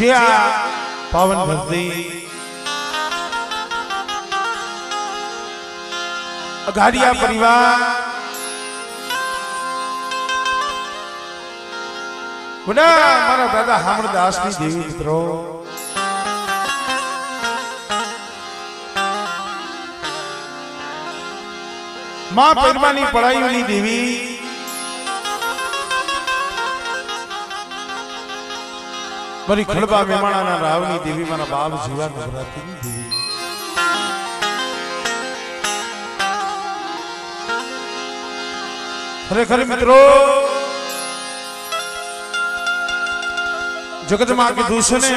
જે આ પાવન ધરતી અઘારિયા પરિવાર મારા દાદા હામરદાસ ની દેવી મિત્રો માં પરમાની પડાઈની દેવી મારી ખડબા મેમાણાના રાવની દેવી મારા બાપ જીવા નવરાત્રીની દેવી ખરેખર મિત્રો જગતમાં કીધું છે ને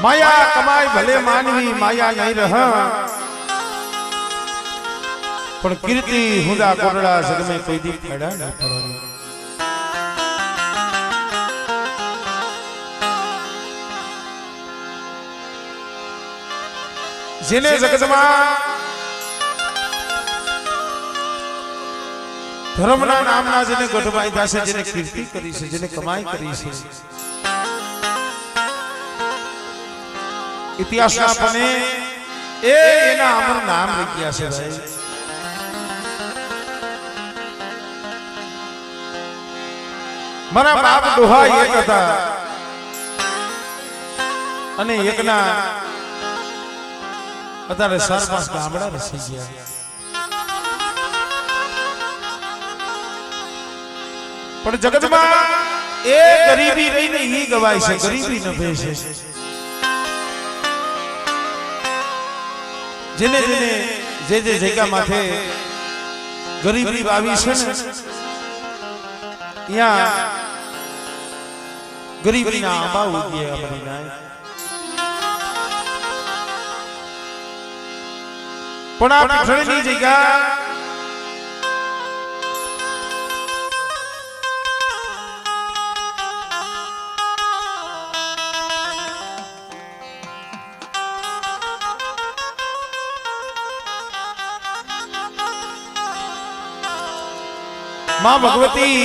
માયા કમાય ભલે માનવી માયા નહીં રહ પણ કીર્તિ હુંદા કોરડા જગમે કોઈ દી ખડા ન પડે જેને જગતમાં ધર્મના નામના જેને ગઢ બાંધ્યા છે જેને કીર્તિ કરી છે જેને કમાઈ કરી છે ઇતિહાસના પને એના અમર નામ રહી ગયા છે ભાઈ મારા બાપ ડોહા એક હતા અને એકના અત્યારે 4-5 ગામડા રસી ગયા પણ જગતમાં એ ગરીબી રહીને ઈ ગવાય છે ગરીબી ન ભેશે જેને જેને જે જગ્યા માથે ગરીબી આવી છે ને ત્યાં ગરીબીના આંબા ઉગ્યા અમારી નાય પણ આ પીઠળની જગ્યા માં ભગવતી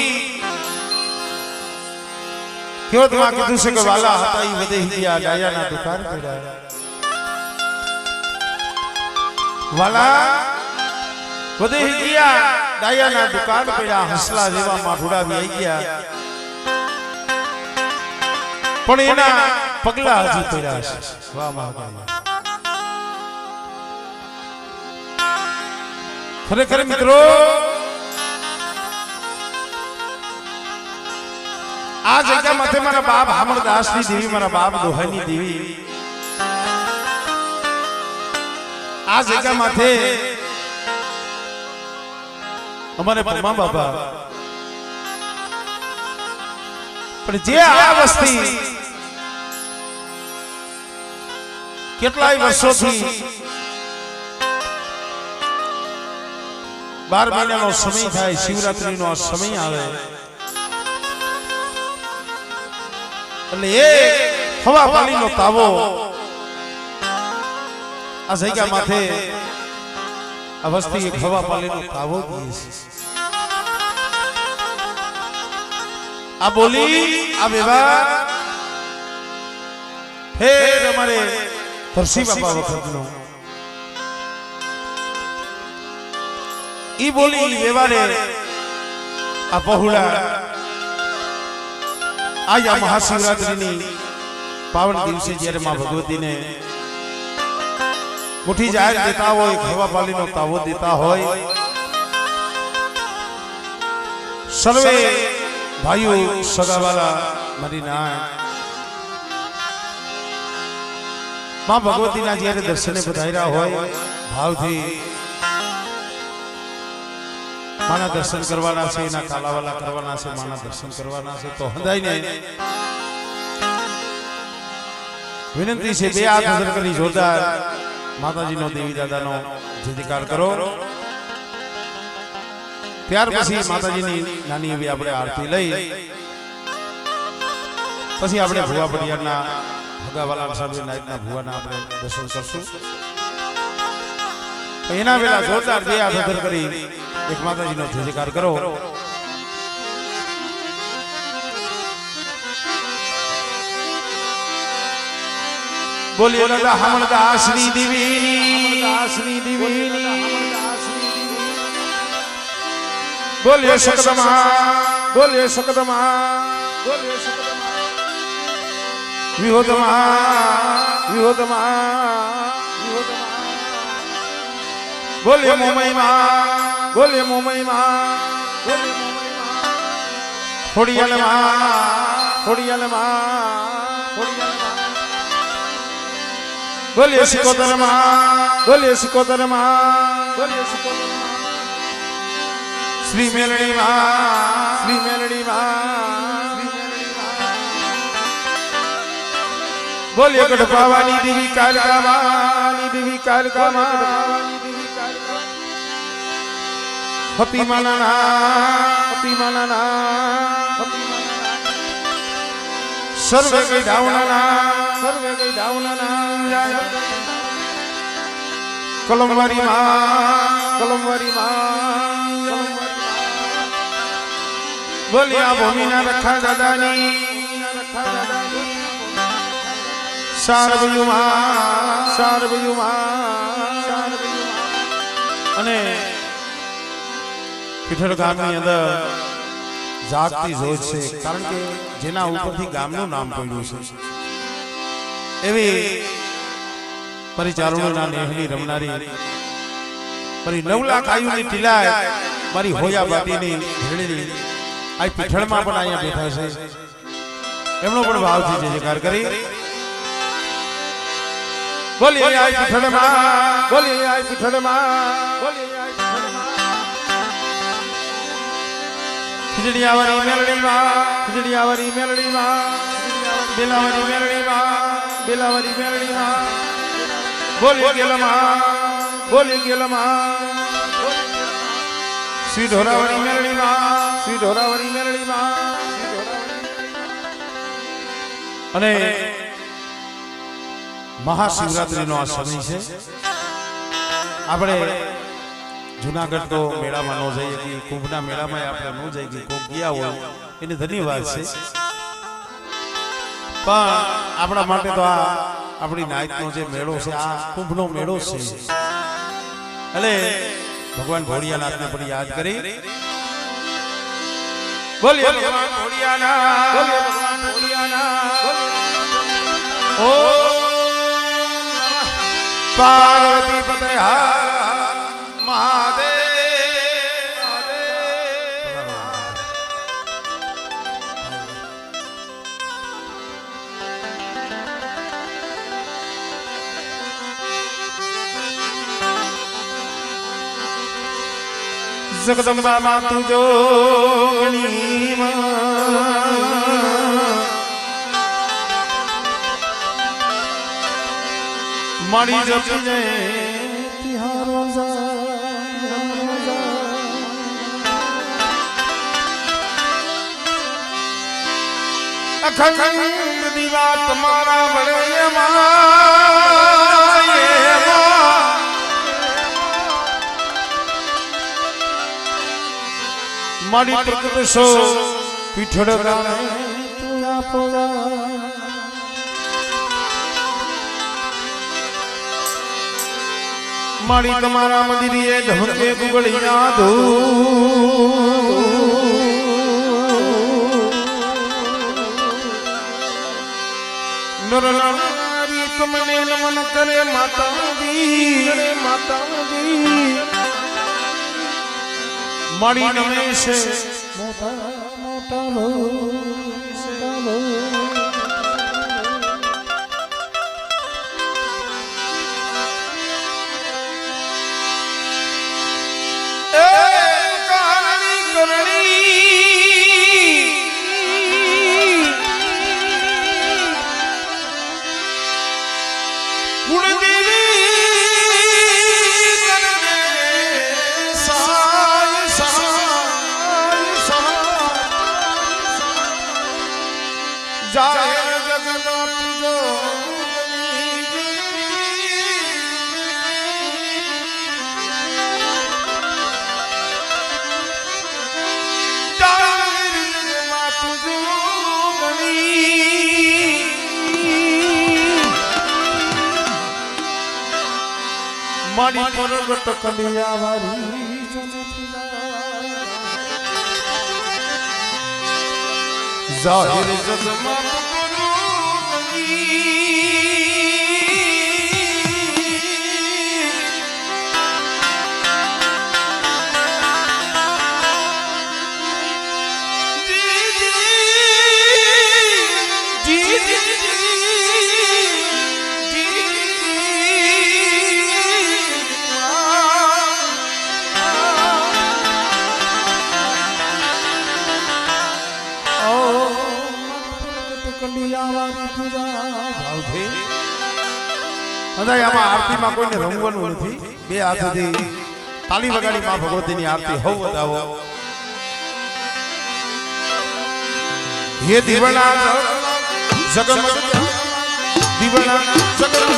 ક્યોતમાં કીધું છે કે વાલા હતા ઈ વધે ગયા ડાયાના દુકાન પડ્યા વાલા વધે ગયા ડાયાના દુકાન પડ્યા હસલા જેવા માઠુડા આવી ગયા પણ એના પગલા હજી પડ્યા છે વાહ મહાકાય ખરેખર મિત્રો આ જગ્યા માથે મારા બાપ હામરદાસ ની દેવી મારા બાપ દોહાની દેવી આ જગ્યા માથે અમારે પરમા બાપા પણ જે આ વસ્તી કેટલાય વર્ષોથી 12 મહિનાનો સમય થાય શિવરાત્રીનો સમય આવે એટલે એ હવા પાણીનો તાવો આ જગ્યા માથે આ વસ્તી એક હવા પાણીનો તાવો દે છે આ બોલી આ વ્યવહાર ફેર અમારે ધરસી બાપા વખતનો ઈ બોલી વ્યવહારે આ પહોળા आज आ महाशिवरात्रि पावन दिवसे जયારે मां भगवती ने मुठी जाहिर देता हो हवा पाली नो तावो देता हो सर्वे भाइयों सगावाला मारी ना मां भगवती ना जયારે दर्शने पधार्या होय भावथी माना दर्शन करवाना छे ना कालावाला करवाना छे माना दर्शन करवाना छे तो हदाईने विनंती छे बे हाथ नजर करी जोरदार माताजी नो देवी दादा नो जयकार करो त्यार पछी माताजी नी नानी एवी आपणे आरती लई पछी आपणे भुवा पटियाना भगावाला साहेब नायकना भुवाना आपणे दर्शन करशुं एना वेला जोरदार बे हाथ नजर करी एक माताजी नो जयकार करो બોલીએ દાદા હમણદાસની દેવીની બોલીએ શકદમાં વિહોદમાં બોલીએ મોમઈમાં ખોડિયાલમાં બોલીએ સિકોતરમાં શ્રી મેલડીમાં બોલીએ ગઢપાવાની દેવી કાલકામાં હતીમાના સર્વે ગઈ ડાવનાના કલમવારીમાં બોલ્યા ભૂમિના રખા દાદાની સારભયુમાં અને પીઠળ ગામની અંદર જાગતી જોત છે કારણ કે જેના ઉપરથી ગામનું નામ પડ્યું છે એવી પરિચારણોના નેહની રમનારી મારી 9 લાખ આયુની ટીલાય મારી હોયા બાટીની ભેળીની આ પીઠળમાં પણ અહીંયા બેઠા છે એમનો પણ ભાવથી જયકાર કરી બોલીએ આ પીઠળમાં ખીજડીયાવાળી મેલડીમાં બેલાવાળી મેલડીમાં બોલી ગેલમાં શ્રી ઢોરાવાળી મેલડીમાં અને મહાશિવરાત્રીનો આ સમય છે આપણે જુનાગઢ તો મેળામાં ન જઈએ કે કુંભના મેળામાં આપણે ન જઈએ કોક ગયા હોય એને ધન્યવાદ છે પણ આપણા માટે તો આ આપણી નાઈટનો જે મેળો છે આ કુંભનો મેળો છે એટલે ભગવાન ભોળિયાનાથને પણ યાદ કરી બોલીએ ભગવાન ભોળિયાનાથ ઓ પાર્વતી પતે જગદંબા માતુ જોગણી મારી જપને તિહારો અખંડ દીવા તમારા વડે મારી પ્રગટ સો પીઠળ ગામે તુયા પોળા મારી તમારા મંદિરે ઢમકે ગુગળી ના ધૂ નર નારી તમને નમન કરે માતાજી મારી નમે છે મોટા લો મારી પરગટ કલિયા વારી જાહેર જગમાં આરતીમાં કોઈને રમવાનું નથી બે હાથથી તાલી વગાડી માં ભગવતીની આરતી હવ વધાવો હે દીવણા જગમગ દીવણા જગમગ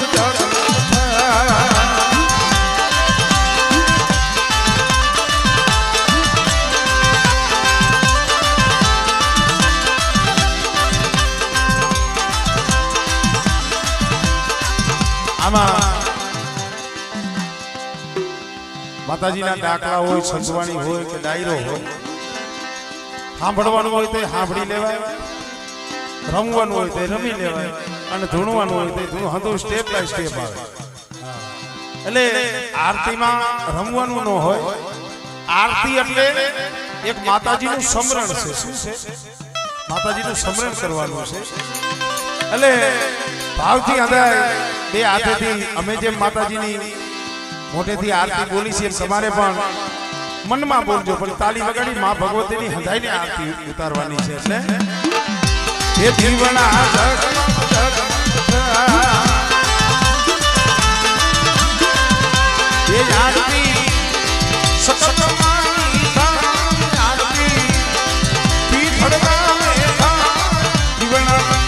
માતાજીના ડાકરા હોય સંતવાણી હોય કે ડાયરો હોય સાંભળવાનું હોય તો સાંભળી લેવાય રમવાનું હોય તો રમી લેવાય અને ધૂણવાનું હોય તો ધૂણ હંધો સ્ટેપ બાય સ્ટેપ આવે એટલે આરતીમાં રમવાનું ન હોય આરતી એટલે એક માતાજીનું સમરણ છે શું છે માતાજીનું સમરણ કરવાનું છે એટલે ભાવથી હૃદય બે હાથેથી અમે જેમ માતાજીની મોટેથી આરતી બોલી છે તમારે પણ મનમાં બોલજો પણ તાલી વગાડી માં ભગવતીની હૃદયની આરતી ઉતારવાની છે એટલે હે જીવના એ આરતી સતત માની આરતી પીઠડમાં જીવના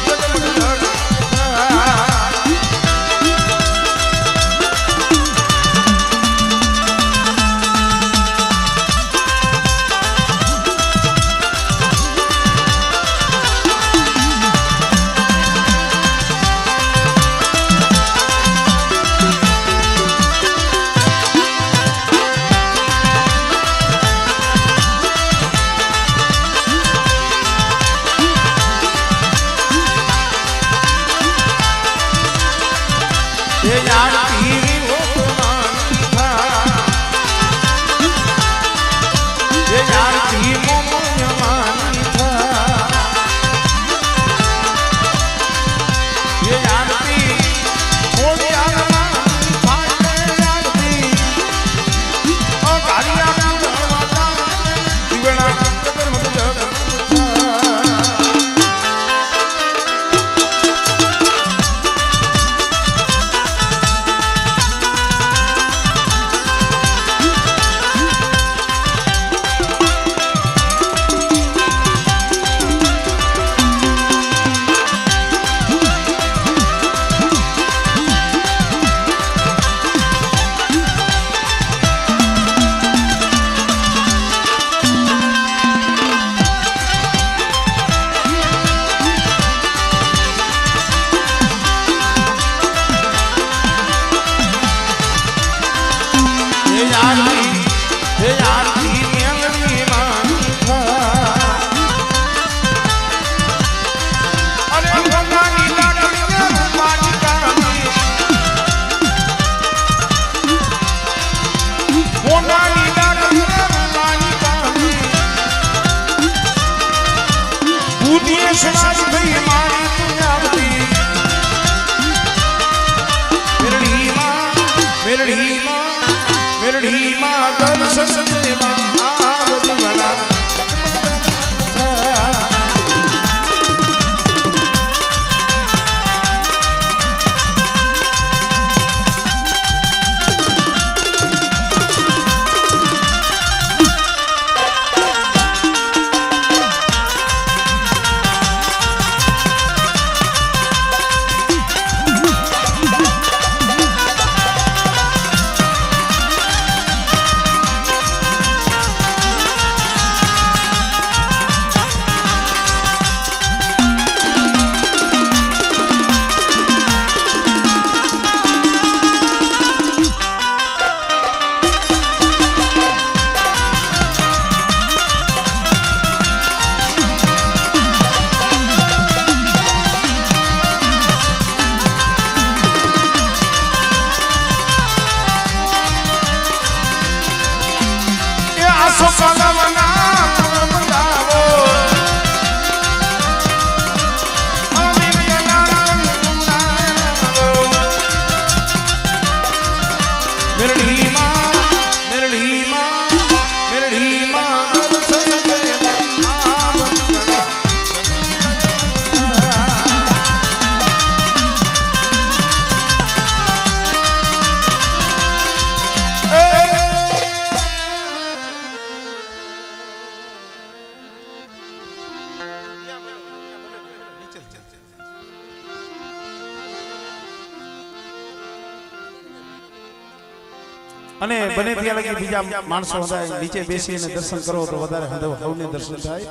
અને બને ત્યાં લગી બીજા માણસો હતા નીચે બેસીને દર્શન કરો તો વધારે હવને દર્શન થાય.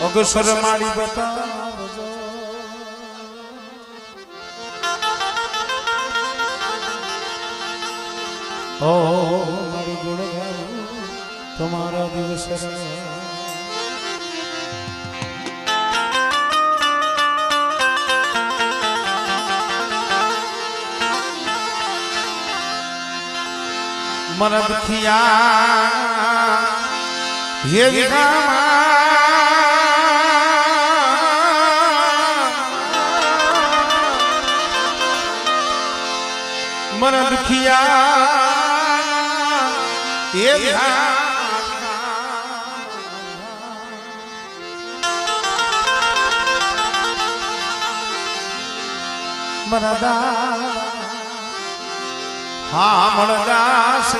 અગસર મારી બતાવજો ઓ મારું ગુણગાન તમારા દિવસ મરદ ખિયા હે મરદ ખિયા હે મરદા હા મળદાસ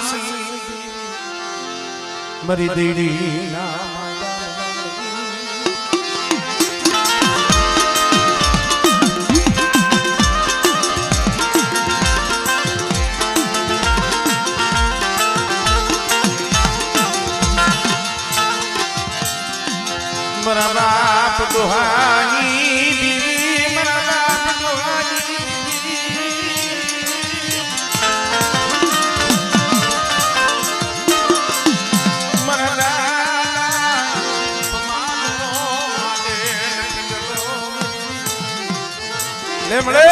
મરી દેડી મરા બાપ દુહાની દીવી મરા બાપ દુહાની लेमड़े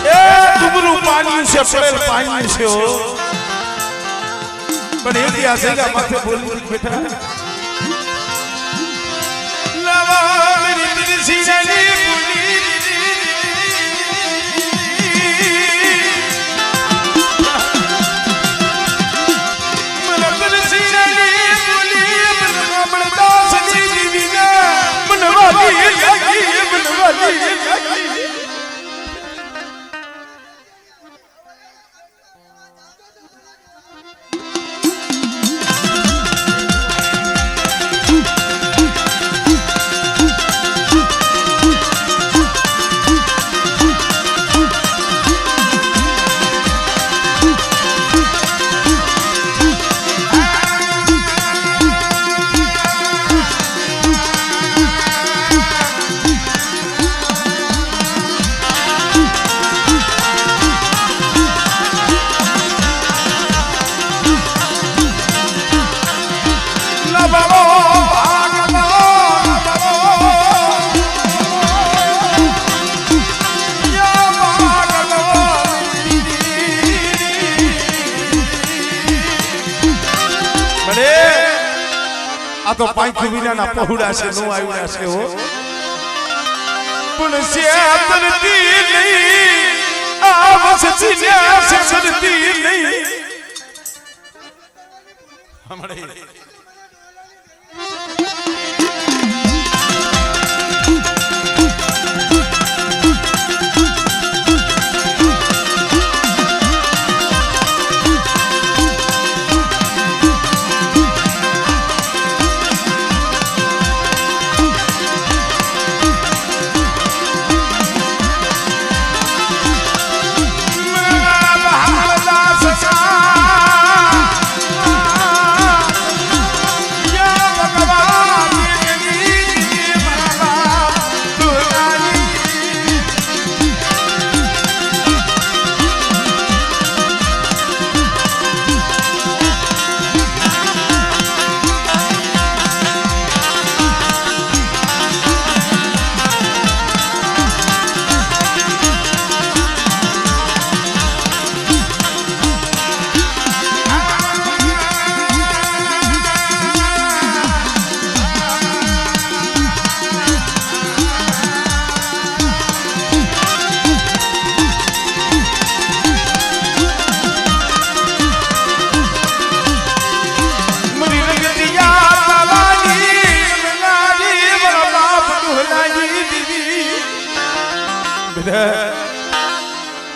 ए तुमरू पानी से पड़ेल पानी से हो पण एक ऐसे का माथे बोल बेटा लवा मेरी तेरी सीने बोली मन तेरी सीने बोली मन बड़ा सजी दीना मनवाली तो पांच विना ना पहुड़ा से नो आयुड़ा से हो पुन से तरती नहीं आवस चिन्या से सरती नहीं हमारे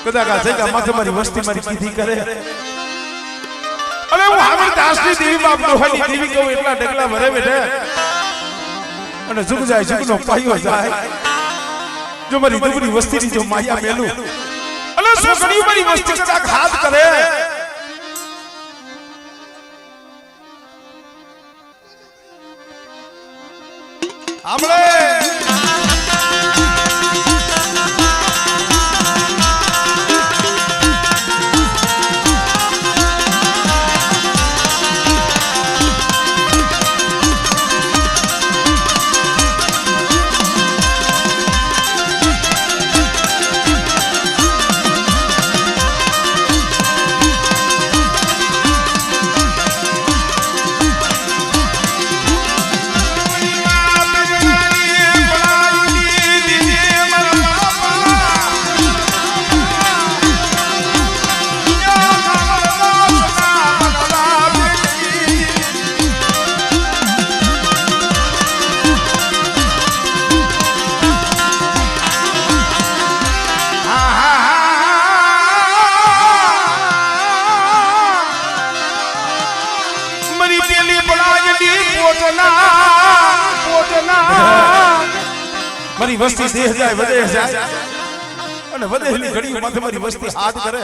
कदा का जगह माथे मारी वस्ती मारी कीधी करे अरे वो हमर दासनी देवी बाप लोहानी देवी को એટલા ડગલા ભરે બેઠે અને જુગ જાય જુગનો પાયો જાય જો મારી દુબળી વસ્તીની જો માયા મેલું અલે છોકરીઓ મારી વસ્તી કદાચ હાથ કરે આપણે મારી વસ્તી દેહ જાય વધે જાય અને વધેલી ઘડી માથે મારી વસ્તી હાથ કરે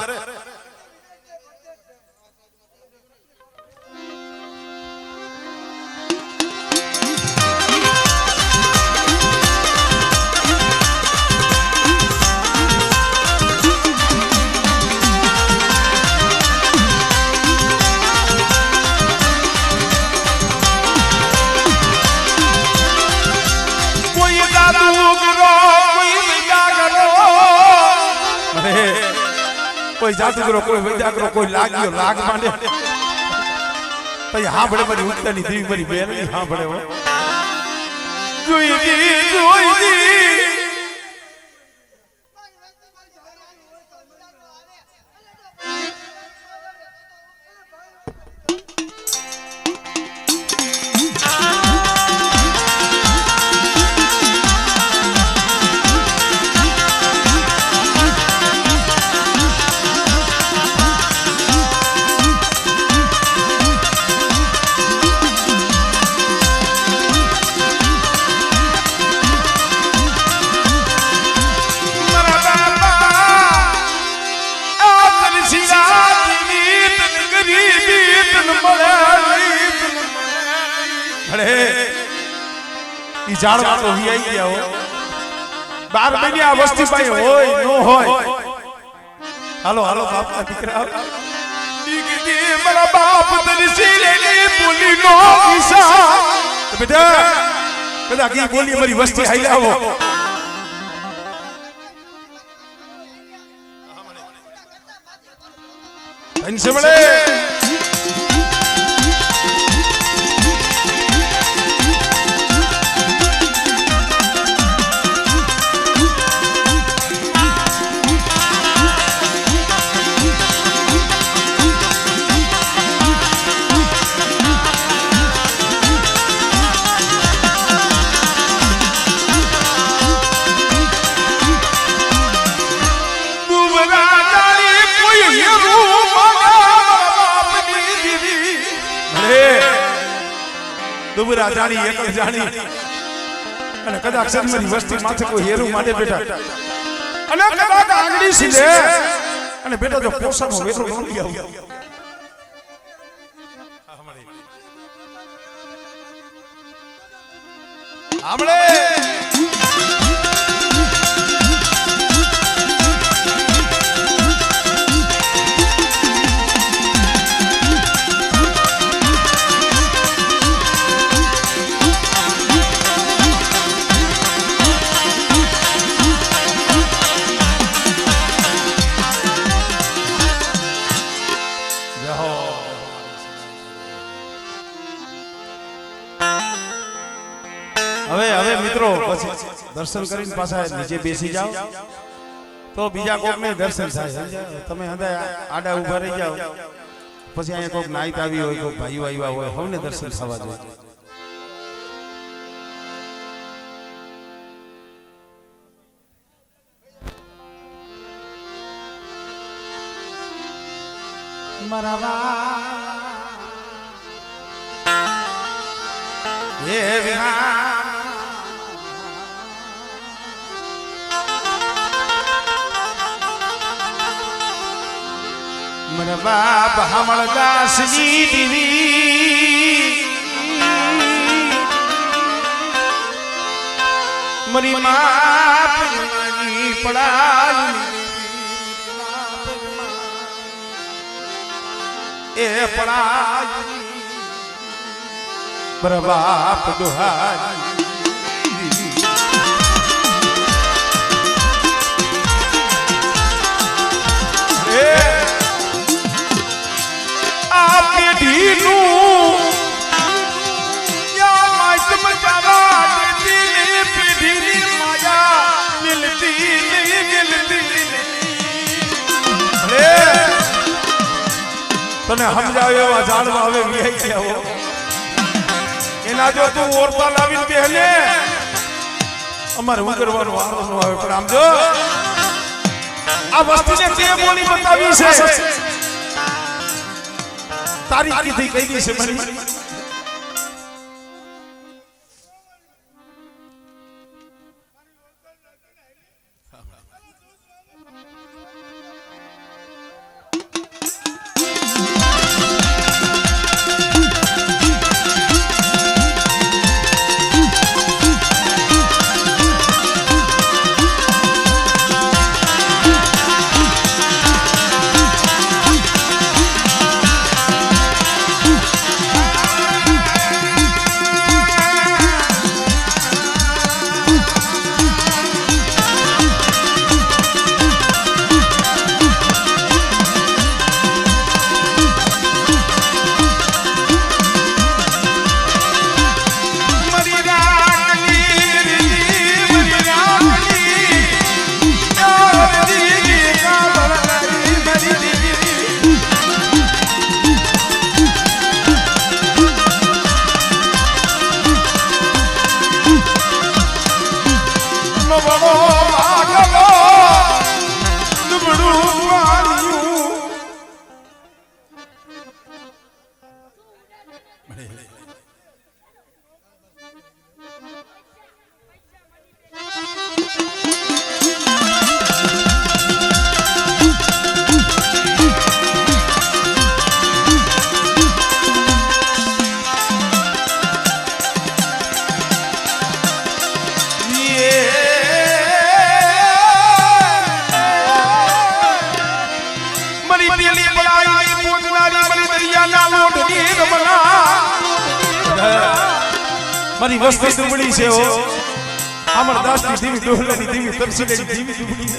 કોઈ જાદુગરો કોઈ વૈદ્યાગરો કોઈ લાગ્યો લાગ માંડે પછી હા ભળે મારી ઉત્તરની દેવી મારી બેન હા ભળે જોઈ જાણવા તો વી આવી ગયા હો 12 મહિને આ વસ્તી પાસે હોય નો હોય હાલો હાલો બાપના દીકરા દીકરી મારા બાપ તરસી લેલી બોલી નો ઈશા બેટા કી બોલી મારી વસ્તી હાઈ આવો અંશે મળે દુબરા જાણી એકલ જાણી અને કદાચ સન્મરી વસ્તી માથે કોઈ હેરું માંડે બેટા અને કદાચ આંગળી સીધે અને બેટા જો પોસાનો વેરો ન લઈ આવ આમળે હવે મિત્રો પછી દર્શન કરીને પાછા નીચે બેસી જાઓ તો બીજા કોકને દર્શન થાય તમે હંધાય આડા ઊભા રહી જાઓ પછી અહીંયા કોક નાઈત આવી હોય કોક ભાઈઓ આવ્યા હોય સૌને દર્શન થવા જોઈએ હે વિહા મારા બાપ હમળદાસની દીવી મારી માપ પડાય એ પડાય મારા બાપ દુહારી આ પેઢીનું યા માઇક મચાવા દેતી પેઢીની માયા મિલતી નહીં મિલતી અરે તને સમજાવે એવા જાણવા હવે વિહી ગયા એના જો તું ઓરતા લાવીને બેહને અમારે હું કરવાનો વારો ન આવે પણ આમ જો આ વસ્તુને જે બોલી બતાવી છે તારી કીધી કઈ છે મારી મારી વસ્તી દુબળી છે હો અમરદાસની દીવી ડોહલાની દીવી તરસીલેની દીવી દુબળી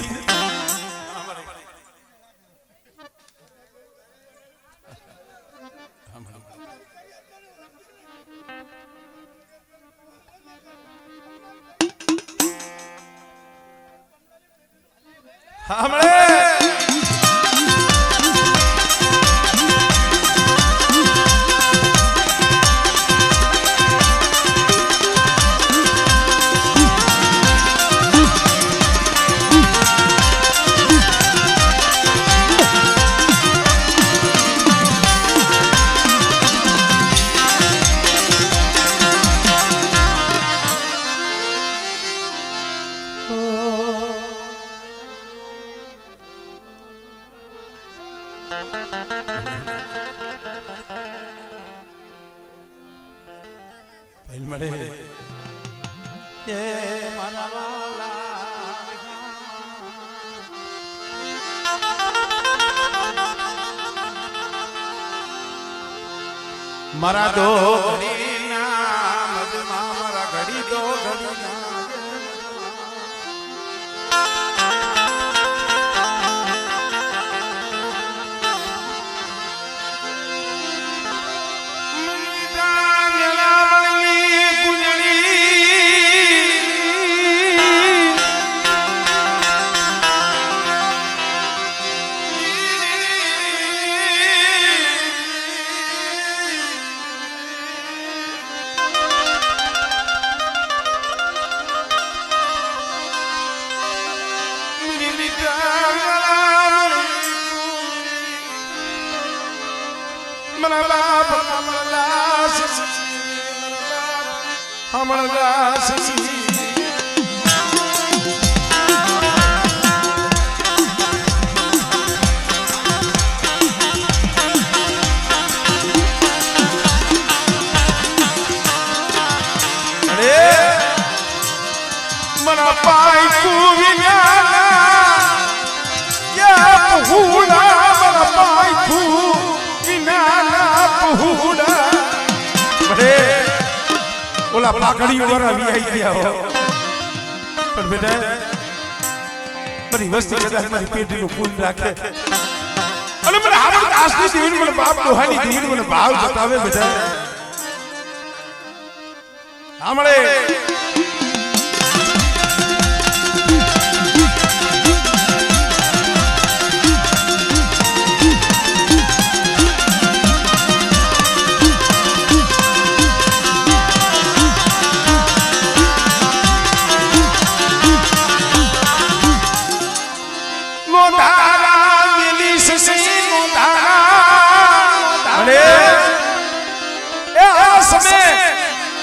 હમણે મળે એ મારા વાલા મારા દો ઘડી નામ મારા ઘડી દો ઘડી હુડા મારા પાયથું વિનાના પહુડા બડે ઓલા પાકડીઓ વાળા વીઆઈ ગયા હો પણ બેટા મારી વસ્તી કદાચ મારી પેટીનું ફૂલ રાખે અને મને આવડ આસની દીવીને મને બાપ દોહાની દીવીને મને ભાવ બતાવે બેટા આમળે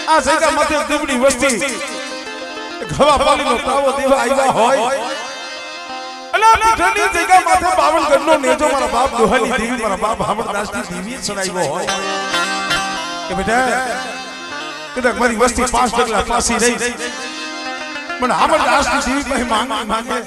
આ જગ્યા માથે દીવડી વસ્તી ઘવા પાલીનો તાવો દેવા આવ્યા હોય અને પીઠની જગ્યા માથે 52 ગઢનો નેજો મારા બાપ દોહાની દેવી મારા બાપ હામળદાસની દેવી ચડાવ્યો હોય કે બેટા કદાચ મારી વસ્તી 5 ડગલા પાસી રહી મને હામળદાસની દેવી પાસે માંગે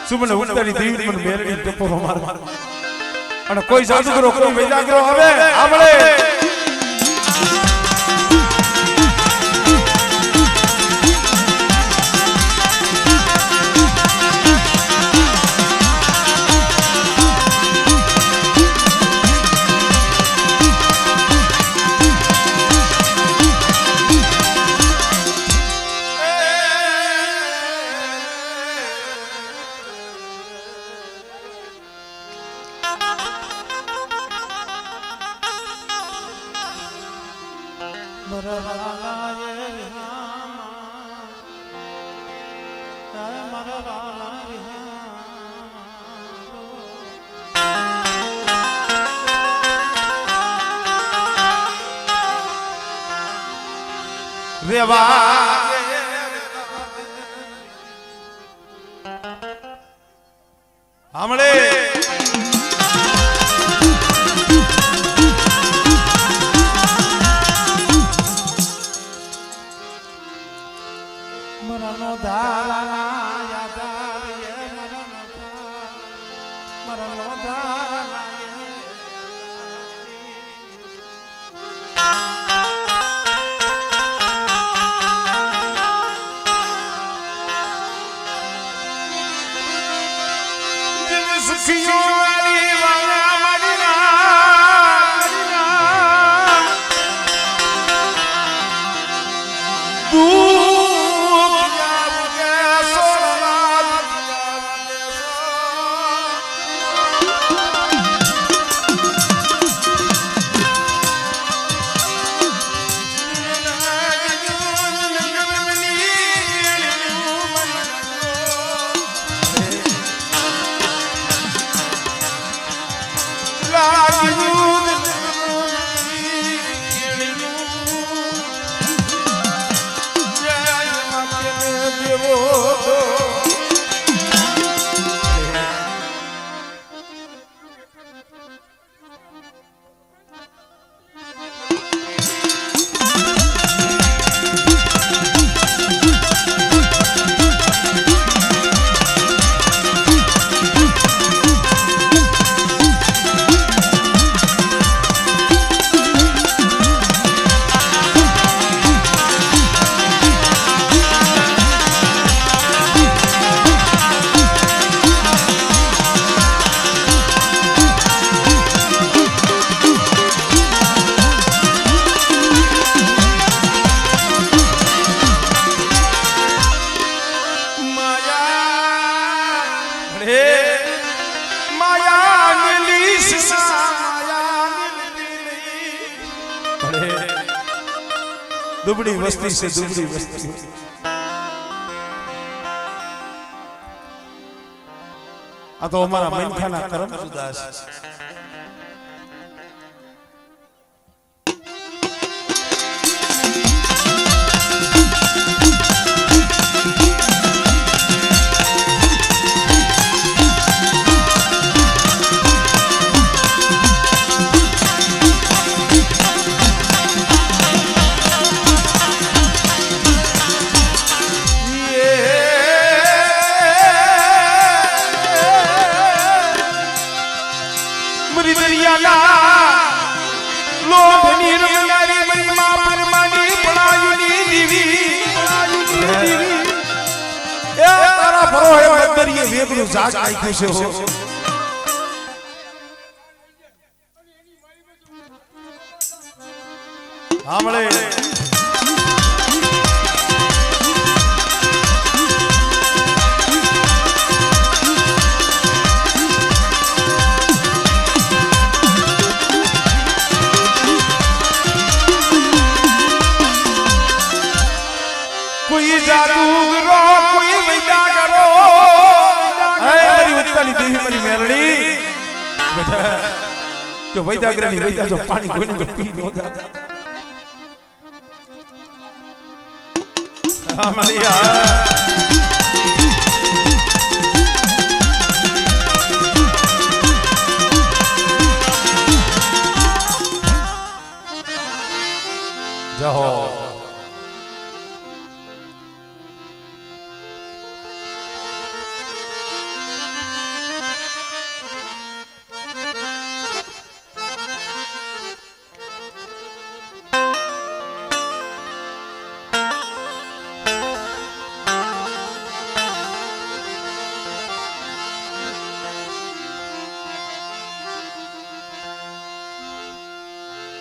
સુમન ઉત્તરી દેવી મને મેરડી ટપોરો માર અને કોઈ જાદુગરો કોઈ વેજાગરો આવે આપણે हमले मरनो धारा याद आवे मरनो धारा सुखियों वाली वाला मदीना દુબળી વસ્તી છે દુબળી વસ્તી આ તો અમારા મનખાના કરમ જુદા છે વેગનું જાગ નાખ્યું છે હો સાંભળે કોઈ જાદુગરો કોઈ વૈદા કરો દેવી મારી મેરડી બેટા જો વૈદાગ્રની વૈદા જો પાણી કોઈને જો પી નો જાતા હા મારી